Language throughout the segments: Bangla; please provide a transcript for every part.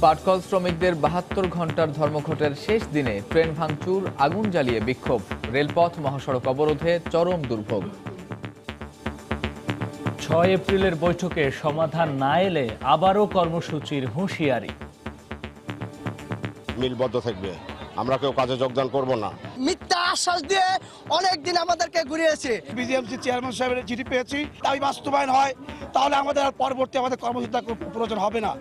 পাটকল শ্রমিকদের ৭২ ঘন্টার ধর্মঘটের শেষ দিনে ট্রেন ভাঙচুর, আগুন জ্বালিয়ে বিক্ষোভ, রেলপথ মহাসড়ক অবরোধে চরম দুর্ভোগ। ৬ এপ্রিলের বৈঠকে সমাধান না এলে আবারও কর্মসূচির হুঁশিয়ারি। মিলবদ্ধ থাকবে, আমরা কেউ কাজে যোগদান করব না। মিথ্যা আশ্বাস দিয়ে অনেকদিন আমাদেরকে ঘুরিয়েছে। বিজিএমসি চেয়ারম্যান সাহেবের চিঠি পেয়েছি, দাবি বাস্তবায়ন হয় তাহলে আমাদের আর পরবর্তী কর্মসূচি প্রয়োজন হবে না।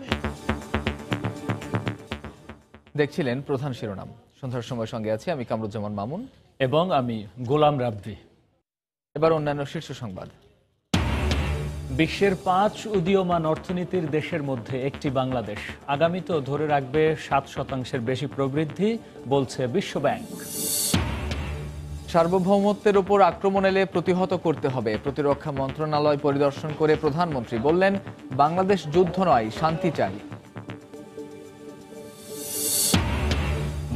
দেখছিলেন প্রধান শিরোনাম। সন্ধ্যার সময় সঙ্গে আছি আমি কামরুজ্জামান মামুন এবং আমি গোলাম রাব্বি। এবার অন্যান্য শীর্ষ সংবাদ। বিশ্বের ৫ উদীয়মান অর্থনীতির দেশের মধ্যে একটি বাংলাদেশ। আগামীতেও ধরে রাখবে ৭% বেশি প্রবৃদ্ধি, বলছে বিশ্বব্যাংক। সার্বভৌমত্বের উপর আক্রমণ এলে প্রতিহত করতে হবে। প্রতিরক্ষা মন্ত্রণালয় পরিদর্শন করে প্রধানমন্ত্রী বললেন, বাংলাদেশ যুদ্ধ নয়, শান্তি চাই।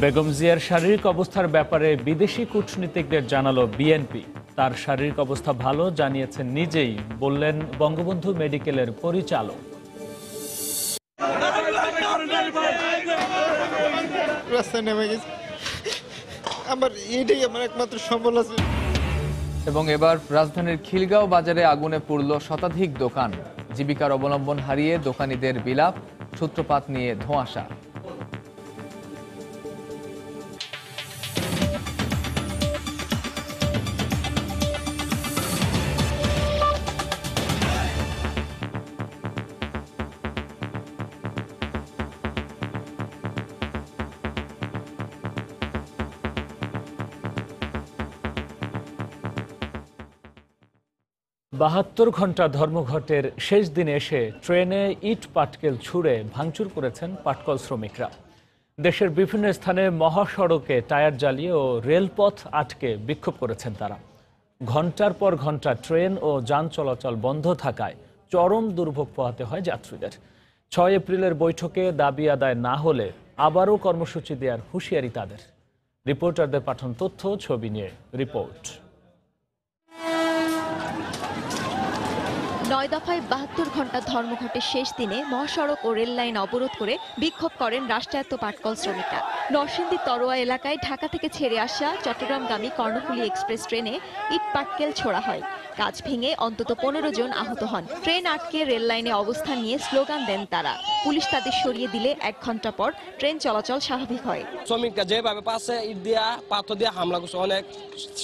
বেগম জিয়ার শারীরিক অবস্থার ব্যাপারে বিদেশি কূটনীতিকদের জানালো বিএনপি। তার শারীরিক অবস্থা ভালো জানিয়েছেন নিজেই, বললেন বঙ্গবন্ধু মেডিকেলের পরিচালক। এবং এবার রাজধানীর খিলগাঁও বাজারে আগুনে পুড়ল শতাধিক দোকান। জীবিকার অবলম্বন হারিয়ে দোকানীদের বিলাপ, সূত্রপাত নিয়ে ধোঁয়াশা। বাহাত্তর ঘন্টা ধর্মঘটের শেষ দিনে এসে ট্রেনে ইট পাটকেল ছুঁড়ে ভাঙচুর করেছেন পাটকল শ্রমিকরা। দেশের বিভিন্ন স্থানে মহাসড়কে টায়ার জ্বালিয়ে ও রেলপথ আটকে বিক্ষোভ করেছেন তারা। ঘন্টার পর ঘন্টা ট্রেন ও যান চলাচল বন্ধ থাকায় চরম দুর্ভোগ পোহাতে হয় যাত্রীদের। ৬ এপ্রিলের বৈঠকে দাবি আদায় না হলে আবারও কর্মসূচি দেওয়ার হুঁশিয়ারি তাদের। রিপোর্টারদের পাঠানো তথ্য ছবি নিয়ে রিপোর্ট। ৯ দফায় ৭২ ঘন্টা ধর্মঘটের শেষ দিনে মহাসড়ক ও রেল লাইন অবরোধ করে বিক্ষোভ করেন রাষ্ট্রায়ত্ত পাটকল শ্রমিকরা। নরসিংদী তরোয়া এলাকায় ঢাকা থেকে ছেড়ে আসা চট্টগ্রামগামী কর্ণফুলী এক্সপ্রেস ট্রেনে ইট পাটকেল ছোড়া হয়। কাজ ভেঙে অন্তত ১৫ জন আহত হন। ট্রেন আটকে রেল লাইনে অবস্থান নিয়ে স্লোগান দেন তারা। পুলিশ তাদের সরিয়ে দিলে ১ ঘন্টা পর ট্রেন চলাচল স্বাভাবিক হয়। শ্রমিকরা যেভাবে পাশে ইট দিয়া পাথর দিয়ে হামলা করছে, অনেক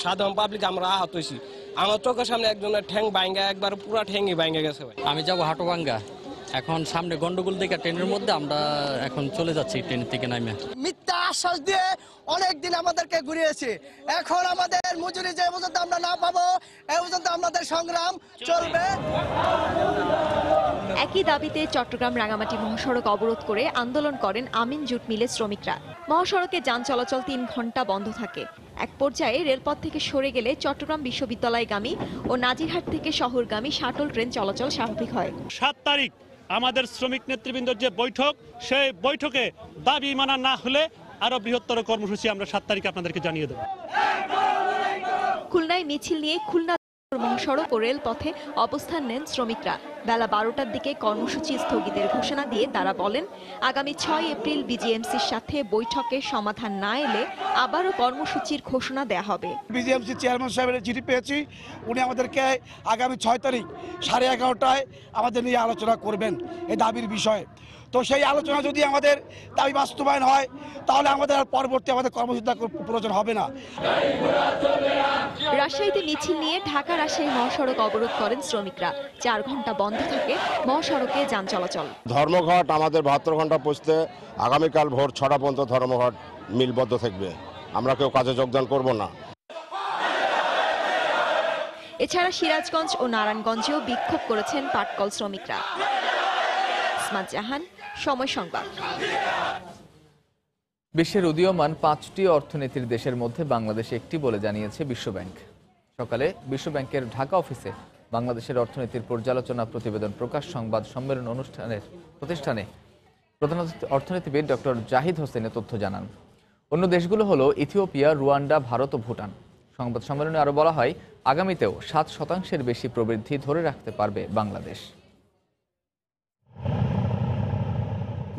সাধারণ পাবলিক আমরা আহত হয়েছি। আমার চোখের সামনে একজনের ঠ্যাং ভাঙ্গা, একবার পুরো ঠ্যাংই ভাঙ্গা গেছে। আমি যাবো হাটুভাঙ্গা, এখন সামনে গন্ডগোল দেখে ট্রেনের মধ্যে আমরা এখন চলে যাচ্ছি ট্রেন থেকে নামে। মিথ্যা আশ্বাস দিয়ে অনেকদিন আমাদেরকে ঘুরিয়েছে। এখন আমাদের মজুরি যে পর্যন্ত আমরা না পাবো, এই পর্যন্ত আমাদের সংগ্রাম চলবে। একই দাবিতে চট্টগ্রাম রাঙামাটি মহাসড়ক অবরোধ করে আন্দোলন করেন আমিন জুট মিলের শ্রমিকরা। মহাসড়কে যান চলাচল ৩ ঘন্টা বন্ধ থাকে। এক পর্যায়ে রেলপথ থেকে সরে গেলে চট্টগ্রাম বিশ্ববিদ্যালয়গামী ও নাজিরহাট থেকে শহরগামী শাটল ট্রেন চলাচল স্বাভাবিক হয়। ৭ তারিখ আমাদের শ্রমিক নেতৃবৃন্দের যে বৈঠক, সেই বৈঠকে দাবি মানা না হলে আরো বৃহত্তর কর্মসূচি আমরা ৭ তারিখ আপনাদেরকে জানিয়ে দেব। খুলনায় মিছিল নিয়ে খুলনা মহাসড়ক ও রেলপথে অবস্থান নেন শ্রমিকরা। বেলা ১২টার দিকে কর্মসূচি স্থগিতের ঘোষণা দিয়ে তারা বলেন, আগামী ৬ এপ্রিল বিজিএমসির সাথে বৈঠকে সমাধান না এলে আবারও কর্মসূচির ঘোষণা দেয়া হবে। বিজিএমসি চেয়ারম্যান সাহেবের চিঠি পেয়েছি, উনি আমাদেরকে আগামী ৬ তারিখ 11:30টায় আমাদের নিয়ে আলোচনা করবেন এই দাবির বিষয়ে। তো সেই আলোচনা যদি আমাদের দাবি বাস্তবায়ন হয় তাহলে আমাদের আর পরবর্তী কর্মসূচি প্রয়োজন হবে না। রাজশাহীতে মিছিল নিয়ে ঢাকা রাজশাহী মহাসড়ক অবরোধ করেন শ্রমিকরা। ৪ ঘন্টা বন্ধ থাকে মহাসড়কে যান চলাচল। ধর্মঘট আমাদের ৭২ ঘন্টা পৌঁছতে আগামীকাল ভোর ৬টা পর্যন্ত ধর্মঘট মিলবদ্ধ থাকবে, আমরা কেউ কাজে যোগদান করব না। এছাড়া সিরাজগঞ্জ ও নারায়ণগঞ্জেও বিক্ষোভ করেছেন পাটকল শ্রমিকরা। ইসমাত জাহান, সময় সংবাদ। বিশ্বের উদীয়মান ৫টি অর্থনীতির দেশের মধ্যে বাংলাদেশ একটি বলে জানিয়েছে বিশ্বব্যাংক। সকালে বিশ্বব্যাংকের ঢাকা অফিসে বাংলাদেশের অর্থনীতির পর্যালোচনা প্রতিবেদন প্রকাশ সংবাদ সম্মেলন প্রতিষ্ঠানে প্রধান অর্থনীতিবিদ ডক্টর জাহিদ হোসেন তথ্য জানান। অন্য দেশগুলো হলো ইথিওপিয়া, রুয়ান্ডা, ভারত ও ভুটান। সংবাদ সম্মেলনে আরও বলা হয়, আগামীতেও ৭% বেশি প্রবৃদ্ধি ধরে রাখতে পারবে বাংলাদেশ।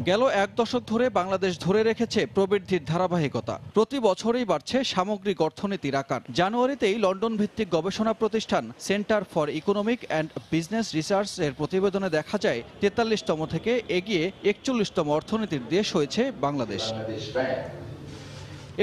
গেল এক দশক ধরে বাংলাদেশ ধরে রেখেছে প্রবৃদ্ধির ধারাবাহিকতা। প্রতি বছরই বাড়ছে সামগ্রিক অর্থনীতির আকার। জানুয়ারিতেই লন্ডন ভিত্তিক গবেষণা প্রতিষ্ঠান centre for economic and business research এর প্রতিবেদনে দেখা যায় 43তম থেকে এগিয়ে 41তম অর্থনীতির দেশ হয়েছে বাংলাদেশ।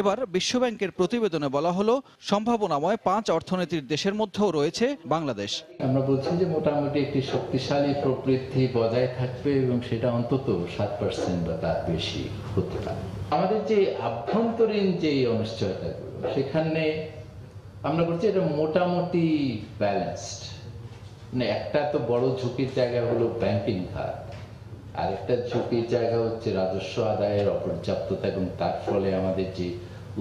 এবার বিশ্বব্যাংকের প্রতিবেদনে বলা হলো সম্ভাবনাময় 5 অর্থনীতির দেশের মধ্যেও রয়েছে বাংলাদেশ। আমরা বলছি যে মোটামুটি একটি শক্তিশালী প্রবৃদ্ধি বজায় থাকবে এবং সেটা অন্তত 7% বা তার বেশি হতে পারে। আমাদের যে আভ্যন্তরীণ যে অনিশ্চয়তাগুলো সেখানে আমরা বলছি এটা মোটামুটি ব্যালেন্সড। মানে একটা তো বড় ঝুঁকির জায়গা হলো ব্যাংকিং খাত, আরেকটা ঝুঁকির জায়গা হচ্ছে রাজস্ব আদায়ের অপর্যাপ্ততা এবং তার ফলে আমাদের যে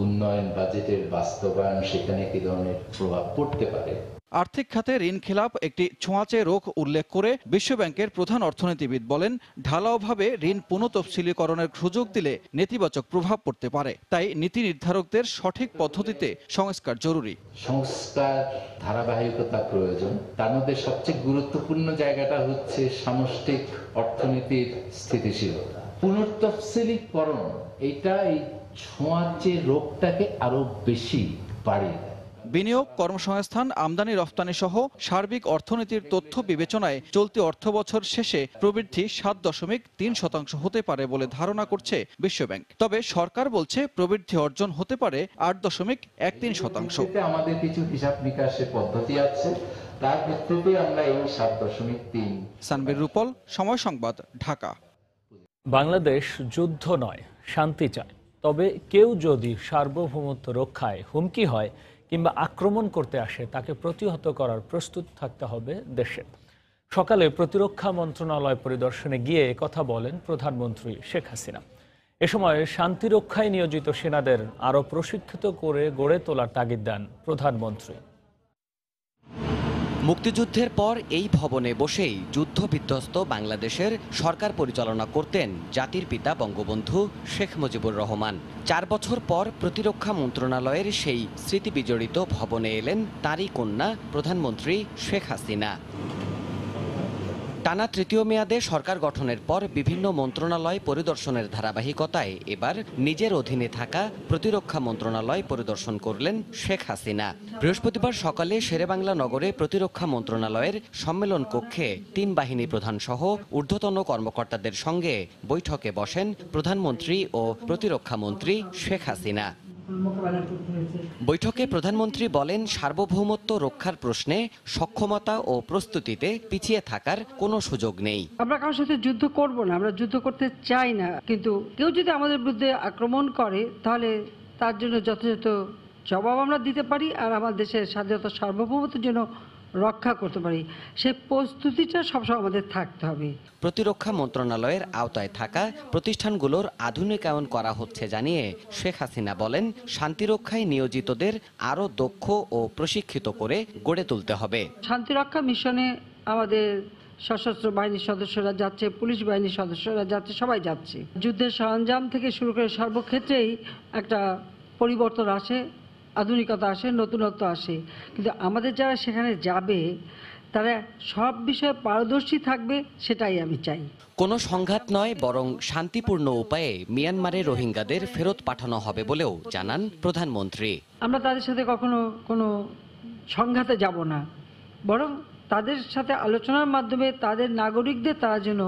উন্নয়ন বাজেটের বাস্তবায়ন সেখানে কি ধরনের প্রভাব পড়তে পারে। আর্থিক খাতে ঋণ খেলাপ একটি ছোঁয়াচে রোগ উল্লেখ করে বিশ্বব্যাংকের প্রধান অর্থনীতিবিদ বলেন, ঢালাওভাবে ঋণ পুনঃতফসিলীকরণের সুযোগ দিলে নেতিবাচক প্রভাব পড়তে পারে। তাই নীতি নির্ধারকদের সঠিক পদ্ধতিতে সংস্কার জরুরি। সংস্কার ধারাবাহিকতা প্রয়োজন। তার মধ্যে সবচেয়ে গুরুত্বপূর্ণ জায়গাটা হচ্ছে সামষ্টিক অর্থনীতির স্থিতিশীলতা। পুনঃতফসিলীকরণ এটা এই ছোঁয়াচে রোগটাকে আরো বেশি বাড়িয়ে দেয়। বিনিয়োগ, কর্মসংস্থান, আমদানি রফতানি সহ সার্বিক অর্থনীতির তথ্য বিবেচনায় চলতি অর্থবছর শেষে প্রবৃদ্ধি 7.3% হতে পারে বলে ধারণা করছে বিশ্বব্যাংক। তবে সরকার বলছে প্রবৃদ্ধি অর্জন হতে পারে 8.13%। আমাদের কিছু হিসাব নিকাশের পদ্ধতি আছে, তার ভিত্তিতে আমরা এই 7.3। সানবীর রূপল, সময় সংবাদ, ঢাকা। বাংলাদেশ যুদ্ধ নয়, শান্তি চায়। তবে কেউ যদি সার্বভৌমত্ব রক্ষায় হুমকি হয় কিংবা আক্রমণ করতে আসে তাকে প্রতিহত করার প্রস্তুত থাকতে হবে দেশে। সকালে প্রতিরক্ষা মন্ত্রণালয় পরিদর্শনে গিয়ে কথা বলেন প্রধানমন্ত্রী শেখ হাসিনা। এ সময় শান্তিরক্ষায় নিয়োজিত সেনাদের আরও প্রশিক্ষিত করে গড়ে তোলার তাগিদ দেন প্রধানমন্ত্রী। মুক্তিযুদ্ধের পর এই ভবনে বসেই যুদ্ধ বিধ্বস্ত বাংলাদেশের সরকার পরিচালনা করতেন জাতির পিতা বঙ্গবন্ধু শেখ মুজিবুর রহমান। 4 বছর পর প্রতিরক্ষা মন্ত্রণালয়ের সেই স্মৃতিবিজড়িত ভবনে এলেন তাঁরই কন্যা প্রধানমন্ত্রী শেখ হাসিনা। টানা তৃতীয় মেয়াদে সরকার গঠনের পর বিভিন্ন মন্ত্রণালয় পরিদর্শনের ধারাবাহিকতায় এবার নিজের অধীনে থাকা প্রতিরক্ষা মন্ত্রণালয় পরিদর্শন করলেন শেখ হাসিনা। বৃহস্পতিবার সকালে শেরেবাংলা নগরে প্রতিরক্ষা মন্ত্রণালয়ের সম্মেলন কক্ষে 3 বাহিনী প্রধান সহ ঊর্ধ্বতন কর্মকর্তাদের সঙ্গে বৈঠকে বসেন প্রধানমন্ত্রী ও প্রতিরক্ষা মন্ত্রী শেখ হাসিনা। বৈঠকে প্রধানমন্ত্রী বলেন, সার্বভৌমত্ব রক্ষার প্রশ্নে সক্ষমতা ও প্রস্তুতিতে পিছিয়ে থাকার কোনো সুযোগ নেই। আমরা কারোর সাথে যুদ্ধ করব না, আমরা যুদ্ধ করতে চাই না, কিন্তু কেউ যদি আমাদের বিরুদ্ধে আক্রমণ করে তাহলে তার জন্য যথাযথ জবাব আমরা দিতে পারি আর আমার দেশের স্বাধীনতা সার্বভৌমত্বের জন্য রক্ষা করতে পারি। সেই প্রস্তুতিটা সবসময় আমাদের থাকতে হবে। প্রতিরক্ষা মন্ত্রণালয়ের আওতায় থাকা প্রতিষ্ঠানগুলোর আধুনিকায়ন করা হচ্ছে জানিয়ে শেখ হাসিনা বলেন, শান্তিরক্ষায় নিয়োজিতদের আরও দক্ষ ও প্রশিক্ষিত করে গড়ে তুলতে হবে। শান্তিরক্ষা মিশনে আমাদের সশস্ত্র বাহিনীর সদস্যরা যাচ্ছে, পুলিশ বাহিনীর সদস্যরা যাচ্ছে, সবাই যাচ্ছে। যুদ্ধের সরঞ্জাম থেকে শুরু করে সর্বক্ষেত্রেই একটা পরিবর্তন আসে, আধুনিকতা আসে, নতুনত্ব আসে, কিন্তু আমাদের যারা সেখানে যাবে তারা সব বিষয়ে পারদর্শী থাকবে, সেটাই আমি চাই। কোনো সংঘাত নয়, বরং শান্তিপূর্ণ উপায়ে মিয়ানমারে রোহিঙ্গাদের ফেরত পাঠানো হবে বলেও জানান প্রধানমন্ত্রী। আমরা তাদের সাথে কখনো কোনো সংঘাতে যাব না, বরং তাদের সাথে আলোচনার মাধ্যমে তাদের নাগরিকদের তারা যেন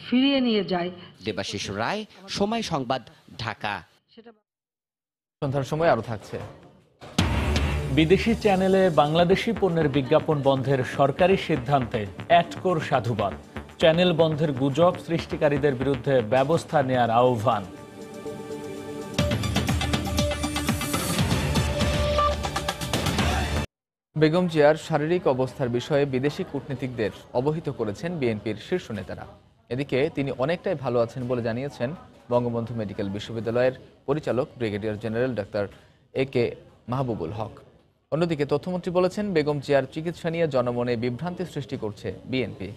ফিরিয়ে নিয়ে যায়। দেবাশিস রায়, সময় সংবাদ, ঢাকা। সন্ধ্যার সময় আরো থাকছে। বিদেশি চ্যানেলে বাংলাদেশি পণ্যের বিজ্ঞাপন বন্ধের সরকারি সিদ্ধান্তে অ্যাটকোর সাধুবাদ। চ্যানেল বন্ধের গুজব সৃষ্টিকারীদের বিরুদ্ধে ব্যবস্থা নেয়ার আহ্বান। বেগম জিয়ার শারীরিক অবস্থার বিষয়ে বিদেশি কূটনীতিকদের অবহিত করেছেন বিএনপির শীর্ষ নেতারা। এদিকে তিনি অনেকটাই ভালো আছেন বলে জানিয়েছেন বঙ্গবন্ধু মেডিকেল বিশ্ববিদ্যালয়ের পরিচালক brigadier general doctor AK Mahbubul Haque. অন্যদিকে তথ্যমন্ত্রী বলেছেন, বেগম জিয়ার চিকিৎসা নিয়ে জনমনে বিভ্রান্তি সৃষ্টি করছে বিএনপি।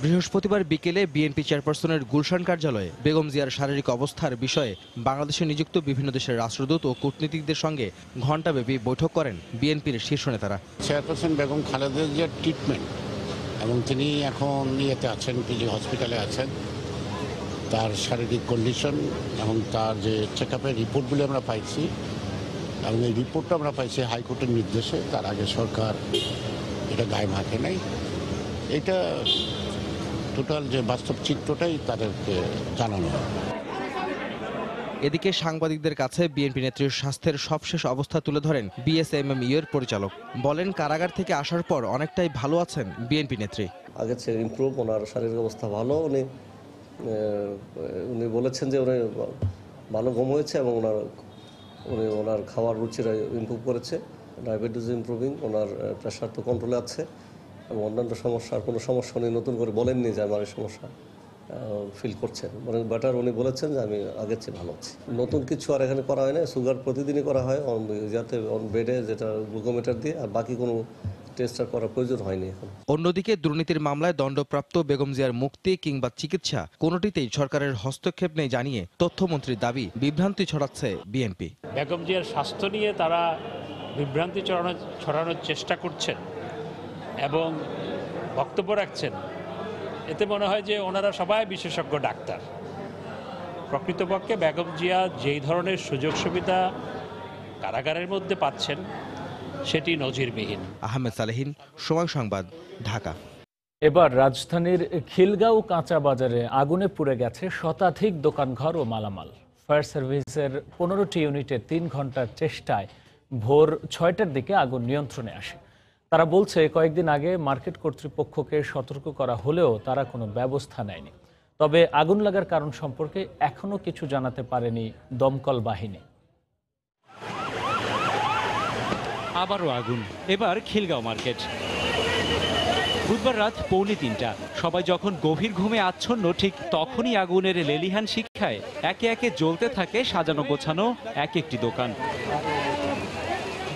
বৃহস্পতিবার বিকেলে বিএনপি চেয়ারপারসনের গুলশান কার্যালয়ে বেগম জিয়ার শারীরিক অবস্থার বিষয়ে বাংলাদেশে নিযুক্ত বিভিন্ন দেশের রাষ্ট্রদূত ও কূটনীতিকদের সঙ্গে ঘণ্টাব্যাপী বৈঠক করেন বিএনপির শীর্ষ নেতারা। চেয়ারপারসন বেগম খালেদা জিয়ার ট্রিটমেন্ট এবং তিনি এখন ইয়েতে আছেন, পিজি হসপিটালে আছেন। তার শারীরিক কন্ডিশন এবং তার যে চেক আপের রিপোর্টগুলি আমরা পাইছি, এবং এই রিপোর্টটা আমরা পাইছি হাইকোর্টের নির্দেশে। তার আগে সরকার এটা গায়ে মাখে নাই। এটা টোটাল যে বাস্তব চিত্রটাই তাদেরকে জানানো হয়। এদিকে সাংবাদিকদের কাছে বিএনপি নেত্রীর স্বাস্থ্যের সবশেষ অবস্থা তুলে ধরেন বিএসএমএমইউ এর পরিচালক। বলেন, কারাগার থেকে আসার পর অনেকটাই ভালো আছেন বিএনপি নেত্রী। আগের চেয়ে ইমপ্রুভ, ওনার শারীরিক অবস্থা ভালো। উনি বলেছেন যে উনি ভালো ঘুম হয়েছে এবং ওনার খাওয়ার রুচিরা ইমপ্রুভ করেছে। ডায়াবেটিস ইমপ্রুভিং, ওনার প্রেশার তো কন্ট্রোলে আছে এবং অন্যান্য সমস্যার কোনো সমস্যা উনি নতুন করে বলেননি যে আমার এই সমস্যা ফিল করছেন। মানে বেটার উনি বলেছেন যে আমি আগের চেয়ে ভালো আছি। নতুন কিছু আর এখানে করা হয় না, সুগার প্রতিদিনই করা হয় যাতে অন বেডে, যেটা গ্লুকোমিটার দিয়ে, আর বাকি কোনো টেস্ট করার প্রয়োজন হয়নি এখন। অন্যদিকে দুর্নীতির মামলায় দণ্ডপ্রাপ্ত বেগম জিয়ার মুক্তি কিংবা চিকিৎসা কোনোটিতেই সরকারের হস্তক্ষেপ নেই জানিয়ে তথ্যমন্ত্রীর দাবি বিভ্রান্তি ছড়াচ্ছে বিএনপি। বেগম জিয়ার স্বাস্থ্য নিয়ে তারা বিভ্রান্তি ছড়ানোর চেষ্টা করছেন এবং বক্তব্য রাখছেন। এতে মনে হয় যে ওনারা সবাই বিশেষজ্ঞ ডাক্তার। প্রকৃতপক্ষে বেগম জিয়া যেই ধরনের সুযোগ সুবিধা কারাগারের মধ্যে পাচ্ছেন সেটি নজিরবিহীন। আহমেদ সালেহীন, সময় সংবাদ, ঢাকা। এবার রাজধানীর খিলগাঁও কাঁচা বাজারে আগুনে পুড়ে গেছে শতাধিক দোকানঘর ও মালামাল। ফায়ার সার্ভিসের 15টি ইউনিটের 3 ঘন্টার চেষ্টায় ভোর 6টার দিকে আগুন নিয়ন্ত্রণে আসে। তারা বলছে, কয়েকদিন আগে মার্কেট কর্তৃপক্ষকে সতর্ক করা হলেও তারা কোনো ব্যবস্থা নেয়নি। তবে আগুন লাগার কারণ সম্পর্কে এখনও কিছু জানাতে পারেনি দমকল বাহিনী। আবারও আগুন, এবার খিলগাঁও মার্কেট। বুধবার রাত 2:45 সবাই যখন গভীর ঘুমে আচ্ছন্ন, ঠিক তখনই আগুনের লেলিহান শিক্ষায় একে একে জ্বলতে থাকে সাজানো গোছানো এক একটি দোকান।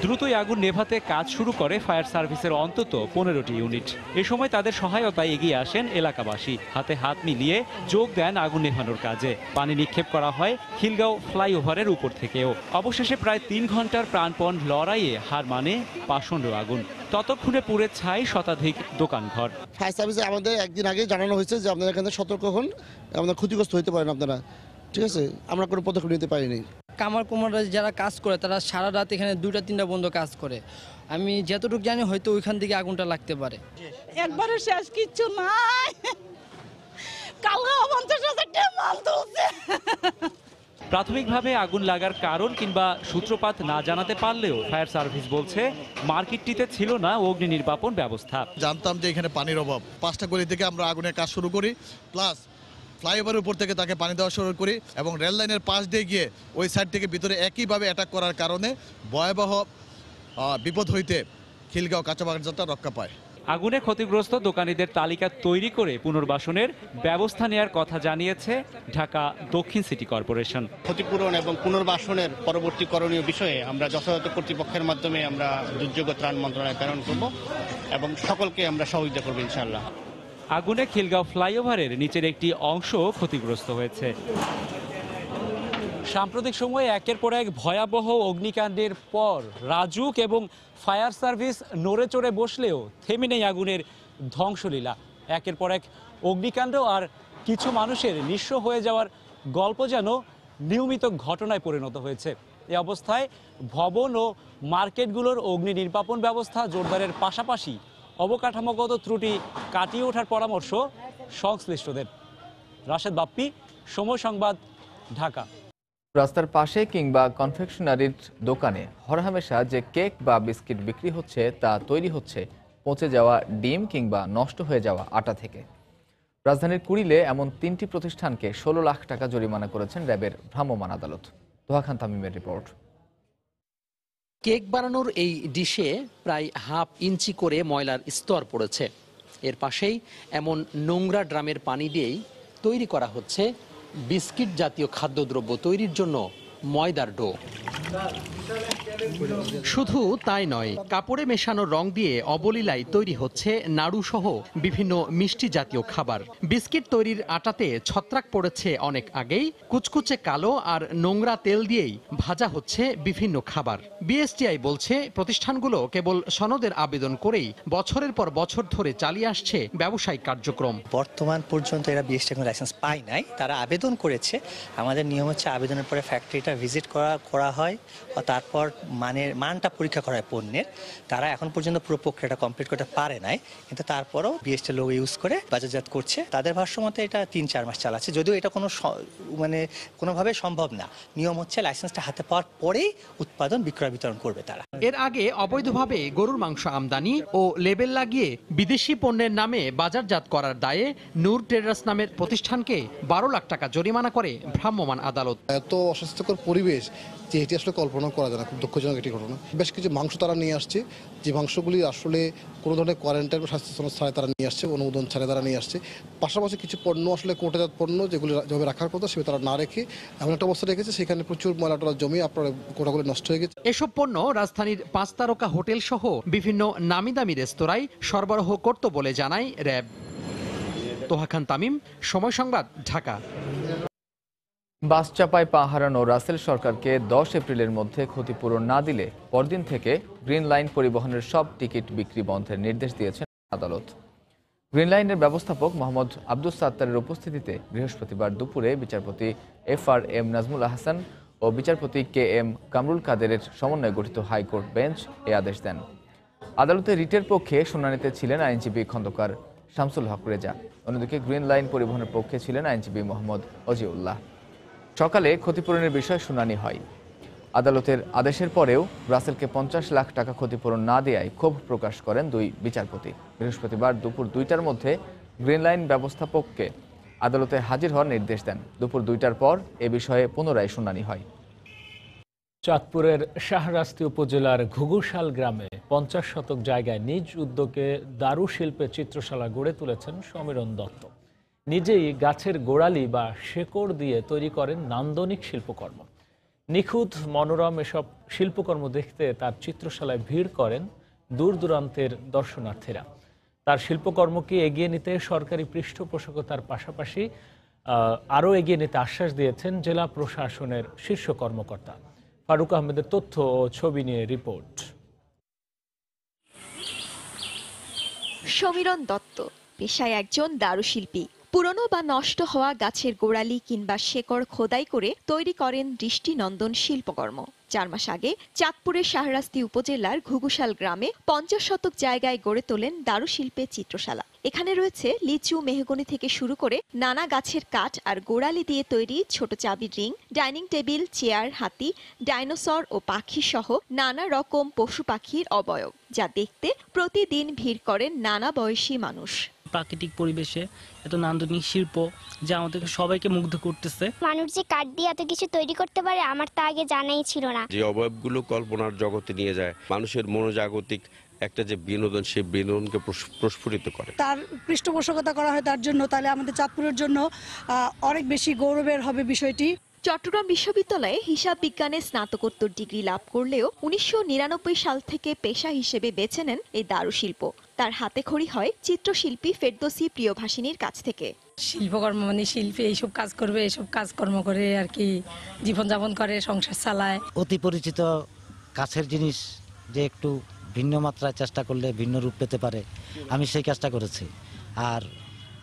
দ্রুতই আগুন নেভাতে কাজ শুরু করে ফায়ার সার্ভিসের অন্তত 15টি ইউনিট। এ সময় তাদের সহায়তায় এগিয়ে আসেন এলাকাবাসী। হাতে হাত মিলিয়ে যোগ দেন আগুন নেভানোর কাজে। পানি নিক্ষেপ করা হয় খিলগাঁও ফ্লাইওভারের উপর থেকেও। অবশেষে প্রায় 3 ঘন্টার প্রাণপণ লড়াইয়ে হার মানে পাষণ্ড আগুন। ততক্ষণে পুড়ে ছাই শতাধিক দোকানঘর। ফায়ার সার্ভিসে আমাদের একদিন আগে জানানো হয়েছে যে আপনারা এখানে সতর্ক হন, আপনারা ক্ষতিগ্রস্ত হতে পারেন আপনারা, ঠিক আছে? আমরা কোনো পদক্ষেপ নিতে পারিনি। কামার কুমাররা যারা কাজ করে তারা সারা রাত এখানে 2টা-3টা বন্ধ কাজ করে। আমি যতটুকু জানি হয়তো ওইখান থেকে আগুনটা লাগতে পারে। একবারে শেষ, কিচ্ছু নাই। কালকে 50,000 টাকা মাল তুলছে। প্রাথমিকভাবে আগুন লাগার কারণ কিংবা সূত্রপাত না জানাতে পারলেও ফায়ার সার্ভিস বলছে মার্কেটটিতে ছিল না অগ্নি নির্বাপন ব্যবস্থা। জানতাম যে এখানে পানির অভাব। 5টা গলি থেকে আমরা আগুনের কাজ শুরু করি, প্লাস ফ্লাইওভারের উপর থেকে তাকে পানি দেওয়া শুরু করি এবং রেল লাইনের পাশ দিয়ে গিয়ে ওই সাইড থেকে ভিতরে একইভাবে অ্যাটাক করার কারণে ভয়াবহ বিপদ হইতে খিলগাঁও কাঁচা বাজারটা রক্ষা পায়। আগুনে ক্ষতিগ্রস্ত দোকানীদের তালিকা তৈরি করে পুনর্বাসনের ব্যবস্থা নেওয়ার কথা জানিয়েছে ঢাকা দক্ষিণ সিটি কর্পোরেশন। ক্ষতিপূরণ এবং পুনর্বাসনের পরবর্তী করণীয় বিষয়ে আমরা যথাযথ কর্তৃপক্ষের মাধ্যমে আমরা দুর্যোগ ত্রাণ মন্ত্রণালয়ে প্রেরণ করব এবং সকলকে আমরা সহযোগিতা করব ইনশাআল্লাহ। আগুনে খিলগাঁও ফ্লাইওভারের নিচের একটি অংশ ক্ষতিগ্রস্ত হয়েছে। সাম্প্রতিক সময়ে একের পর এক ভয়াবহ অগ্নিকাণ্ডের পর রাজুক এবং ফায়ার সার্ভিস নড়ে চড়ে বসলেও থেমে নেই আগুনের ধ্বংসলীলা। একের পর এক অগ্নিকাণ্ড আর কিছু মানুষের নিঃস্ব হয়ে যাওয়ার গল্প যেন নিয়মিত ঘটনায় পরিণত হয়েছে। এই অবস্থায় ভবন ও মার্কেটগুলোর অগ্নি নির্বাপন ব্যবস্থা জোরদারের পাশাপাশি অবকাঠামোগত ত্রুটি কাটিয়ে ওঠার পরামর্শ সংশ্লিষ্টদের। রাশেদ বাপ্পি, সময় সংবাদ, ঢাকা। রাস্তার পাশে কিংবা কনফেকশনারির দোকানে হরহামেশা যে কেক বা বিস্কিট বিক্রি হচ্ছে তা তৈরি হচ্ছে পচে যাওয়া ডিম কিংবা নষ্ট হয়ে যাওয়া আটা থেকে। রাজধানীর কুড়িলে এমন 3টি প্রতিষ্ঠানকে 16 লাখ টাকা জরিমানা করেছেন র্যাবের ভ্রাম্যমাণ আদালত। তোহা খান তামিমের রিপোর্ট। কেক বানানোর এই ডিশে প্রায় হাফ ইঞ্চি করে ময়লার স্তর পড়েছে। এর পাশেই এমন নোংরা ড্রামের পানি দিয়েই তৈরি করা হচ্ছে বিস্কিট জাতীয় খাদ্যদ্রব্য তৈরির জন্য ময়দার ডো। শুধু তাই নয়, কাপড়ে মেশানো রং দিয়ে অবলীলায় তৈরি হচ্ছে নাড়ু সহ বিভিন্ন মিষ্টি জাতীয় খাবার। বিস্কিট তৈরির আটাতে ছত্রাক পড়েছে অনেক আগেই, কুচকুচে কালো আর নোংরা তেল দিয়েই ভাজা হচ্ছে বিভিন্ন খাবার। বিএসটিআই বলছে প্রতিষ্ঠানগুলো কেবল সনদের আবেদন করেই বছরের পর বছর ধরে চালিয়ে আসছে ব্যবসায়িক কার্যক্রম। বর্তমান পর্যন্ত এরা বিএসটিআই কোনো লাইসেন্স পায় নাই, তারা আবেদন করেছে। আমাদের নিয়ম হচ্ছে আবেদনের পরে ফ্যাক্টরিটা ভিজিট করা হয়, তারপর মানটা পরীক্ষা করা হয় পণ্যের। তারা এখন পর্যন্ত পুরো প্রক্রিয়াটা কমপ্লিট করতে পারে নাই, কিন্তু তারপরেও বিএসটি লোগো ইউজ করে বাজারজাত করছে। তাদের ভাষ্য মতে এটা ৩-৪ মাস চালাচ্ছে, যদিও এটা কোনোভাবে সম্ভব না। নিয়ম হচ্ছে লাইসেন্সটা হাতে পাওয়ার পরেই উৎপাদন বিক্রয় বিতরণ করবে তারা। এর আগে অবৈধভাবে গরুর মাংস আমদানি ও লেবেল লাগিয়ে বিদেশি পণ্যের নামে বাজারজাত করার দায়ে নূর ট্রেডার্স নামের প্রতিষ্ঠানকে ১২ লাখ টাকা জরিমানা করে ভ্রাম্যমাণ আদালত। এত অস্বাস্থ্যকর পরিবেশ যে এটি আসলে কল্পনা করা যায় না, খুব দুঃখজনক একটি ঘটনা। বেশ কিছু মাংস তারা নিয়ে আসছে, যে মাংসগুলি আসলে কোনো ধরনের কোয়ারেন্টাইন বা স্বাস্থ্য ছাড়াই তারা নিয়ে আসছে, অনুমোদন ছাড়াই তারা নিয়ে আসছে। পাশাপাশি কিছু পণ্য আসলে কোটাজাত পণ্য যেগুলি যেভাবে রাখার কথা সেভাবে তারা না রেখে এমন একটা অবস্থা রেখেছে সেখানে প্রচুর ময়লা জমি আপনার কোটাগুলি নষ্ট হয়ে গেছে। এসব পণ্য রাজধানীর ৫ তারকা হোটেল সহ বিভিন্ন নামি দামি রেস্তোরাঁয় সরবরাহ করত বলে জানায় র্যাব। তোহা খান তামিম, সময় সংবাদ, ঢাকা। বাস চাপায় পা হারানো রাসেল সরকারকে ১০ এপ্রিলের মধ্যে ক্ষতিপূরণ না দিলে পরদিন থেকে গ্রিন লাইন পরিবহনের সব টিকিট বিক্রি বন্ধের নির্দেশ দিয়েছেন আদালত। গ্রিন লাইনের ব্যবস্থাপক মোহাম্মদ আব্দুস সাত্তারের উপস্থিতিতে বৃহস্পতিবার দুপুরে বিচারপতি FRM নাজমুল আহসান ও বিচারপতি KM কামরুল কাদেরের সমন্বয়ে গঠিত হাইকোর্ট বেঞ্চ এ আদেশ দেন। আদালতে রিটের পক্ষে শুনানিতে ছিলেন আইনজীবী খন্দকার শামসুল হক রেজা। অন্যদিকে গ্রিন লাইন পরিবহনের পক্ষে ছিলেন আইনজীবী মোহাম্মদ অজিউল্লাহ। সকালে ক্ষতিপূরণের বিষয়ে শুনানি হয়। আদালতের আদেশের পরেও রাসেলকে ৫০ লাখ টাকা ক্ষতিপূরণ না দেওয়ায় ক্ষোভ প্রকাশ করেন দুই বিচারপতি। বৃহস্পতিবার দুপুর ২টার মধ্যে গ্রিন লাইন ব্যবস্থাপককে আদালতে হাজির হওয়ার নির্দেশ দেন। দুপুর ২টার পর এ বিষয়ে পুনরায় শুনানি হয়। চাঁদপুরের শাহরাস্তি উপজেলার ঘুঘুশাল গ্রামে ৫০ শতক জায়গায় নিজ উদ্যোগে দারু শিল্পের চিত্রশালা গড়ে তুলেছেন সমীরণ দত্ত। নিজেই গাছের গোড়ালি বা শেকড় দিয়ে তৈরি করেন নান্দনিক শিল্পকর্ম। নিখুঁত মনোরম এসব শিল্পকর্ম দেখতে তার চিত্রশালায় ভিড় করেন দূর দূরান্তের দর্শনার্থীরা। তার শিল্পকর্মকে এগিয়ে নিতে সরকারি পৃষ্ঠপোষকতার পাশাপাশি আরও এগিয়ে নিতে আশ্বাস দিয়েছেন জেলা প্রশাসনের শীর্ষ কর্মকর্তা। ফারুক আহমেদের তথ্য ও ছবি নিয়ে রিপোর্ট। সমীরণ দত্ত পেশায় একজন দারুশিল্পী। পুরনো বা নষ্ট হওয়া গাছের গোড়ালি কিংবা শেকড় খোদাই করে তৈরি করেন দৃষ্টিনন্দন শিল্পকর্ম। ৪ মাস আগে চাঁদপুরের শাহরাস্তি উপজেলার ঘুঘুশাল গ্রামে ৫০ শতক জায়গায় গড়ে তোলেন দারুশিল্পের চিত্রশালা। এখানে রয়েছে লিচু, মেহগনি থেকে শুরু করে নানা গাছের কাঠ আর গোড়ালি দিয়ে তৈরি ছোট চাবির রিং, ডাইনিং টেবিল, চেয়ার, হাতি, ডাইনোসর ও পাখি সহ নানা রকম পশু পাখির অবয়ব, যা দেখতে প্রতিদিন ভিড় করেন নানা বয়সী মানুষ। প্রাকৃতিক পরিবেশে এত নান্দনিক শিল্প যা আমাদেরকে সবাইকে মুগ্ধ করতেছে। মানুষ যে কাঠ দিয়ে এত কিছু তৈরি করতে পারে আমার তা আগে জানাই ছিল না। যে অবয়বগুলো কল্পনার জগতে নিয়ে যায়, মানুষের মনোজাগতিক একটা যে বিনোদন, সেই বিনোদনকে প্রস্ফুটিত করে। তার পৃষ্ঠপোষকতা করা হয় তার জন্য, তাহলে আমাদের চাঁদপুরের জন্য অনেক বেশি গৌরবের হবে বিষয়টি। চট্টগ্রাম বিশ্ববিদ্যালয়ে হিসাব বিজ্ঞানে স্নাতকোত্তর ডিগ্রি লাভ করলেও ১৯৯৯ সাল থেকে পেশা হিসেবে বেছে নেন এই দারুশিল্প। তার হাতে খড়ি হয় চিত্রশিল্পী ফেরদৌসী প্রিয়ভাষিনীর কাছ থেকে। শিল্পকর্ম মানে শিল্পী এইসব কাজ করবে, এইসব কাজকর্ম করে আর কি জীবনযাপন করে, সংসার চালায়। অতি পরিচিত কাছের জিনিস যে একটু ভিন্ন মাত্রায় চেষ্টা করলে ভিন্ন রূপ পেতে পারে, আমি সেই কাজটা করেছি। আর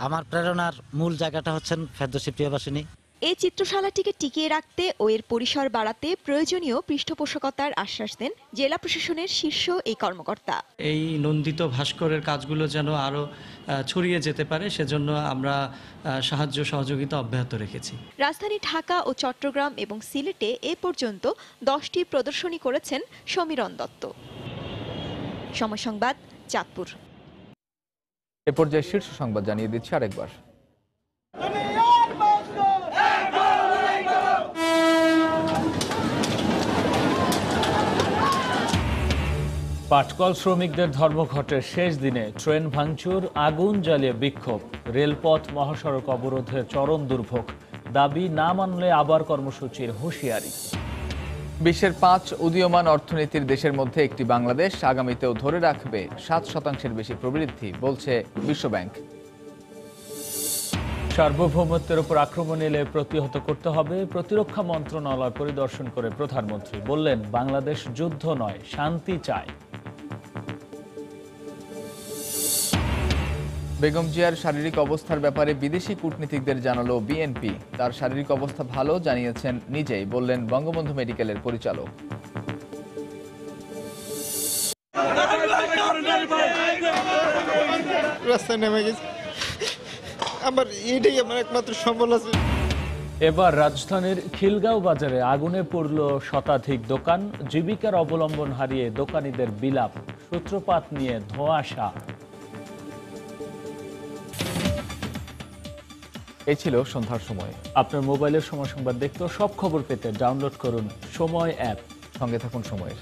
আমার প্রেরণার মূল জায়গাটা হচ্ছেন ফেরদৌসী প্রিয়ভাষিনী। এই চিত্রশালাটিকে টিকিয়ে রাখতে ও এর পরিসর বাড়াতে প্রয়োজনীয় পৃষ্ঠপোষকতার আশ্বাস দেন জেলা প্রশাসনের শীর্ষ এই কর্মকর্তা। এই নন্দিত ভাস্করের কাজগুলো যেন আরো ছড়িয়ে যেতে পারে, সেজন্য আমরা সাহায্য সহযোগিতা অব্যাহত রেখেছি। রাজধানী ঢাকা ও চট্টগ্রাম এবং সিলেটে এ পর্যন্ত 10টি প্রদর্শনী করেছেন সমীরণ দত্ত। সময় সংবাদ, চাঁদপুর। এ পর্যায়ে শীর্ষ সংবাদ জানিয়ে দিচ্ছি আরেকবার। পাটকল শ্রমিকদের ধর্মঘটের শেষ দিনে ট্রেন ভাঙচুর, আগুন জ্বালিয়ে বিক্ষোভ, রেলপথ মহাসড়ক অবরোধে চরম দুর্ভোগ, দাবি না মানলে আবার কর্মসূচির হুঁশিয়ারি। বিশ্বের 5 উদীয়মান অর্থনীতির দেশের মধ্যে একটি বাংলাদেশ, আগামীতেও ধরে রাখবে 7% বেশি প্রবৃদ্ধি, বলছে বিশ্বব্যাংক। সার্বভৌমত্বের উপর আক্রমণ এলে প্রতিহত করতে হবে। প্রতিরক্ষা মন্ত্রণালয় পরিদর্শন করে প্রধানমন্ত্রী বললেন, বাংলাদেশ যুদ্ধ নয়, শান্তি চায়। বেগম জিয়ার শারীরিক অবস্থার ব্যাপারে বিদেশি কূটনীতিকদের জানালো বিএনপি। তার শারীরিক অবস্থা ভালো জানিয়েছেন নিজেই, বললেন বঙ্গবন্ধু মেডিকেলের পরিচালক। রাস্তায় নেমে গেছি, আমার এটাই আমার একমাত্র সম্বল আছে। এবার রাজধানীর খিলগাঁও বাজারে আগুনে পড়ল শতাধিক দোকান। জীবিকার অবলম্বন হারিয়ে দোকানীদের বিলাপ, সূত্রপাত নিয়ে ধোঁয়াশা। এই ছিল সন্ধ্যার সময়। আপনার মোবাইলের সময় সংবাদ দেখতে, সব খবর পেতে ডাউনলোড করুন সময় অ্যাপ। সঙ্গে থাকুন সময়ের।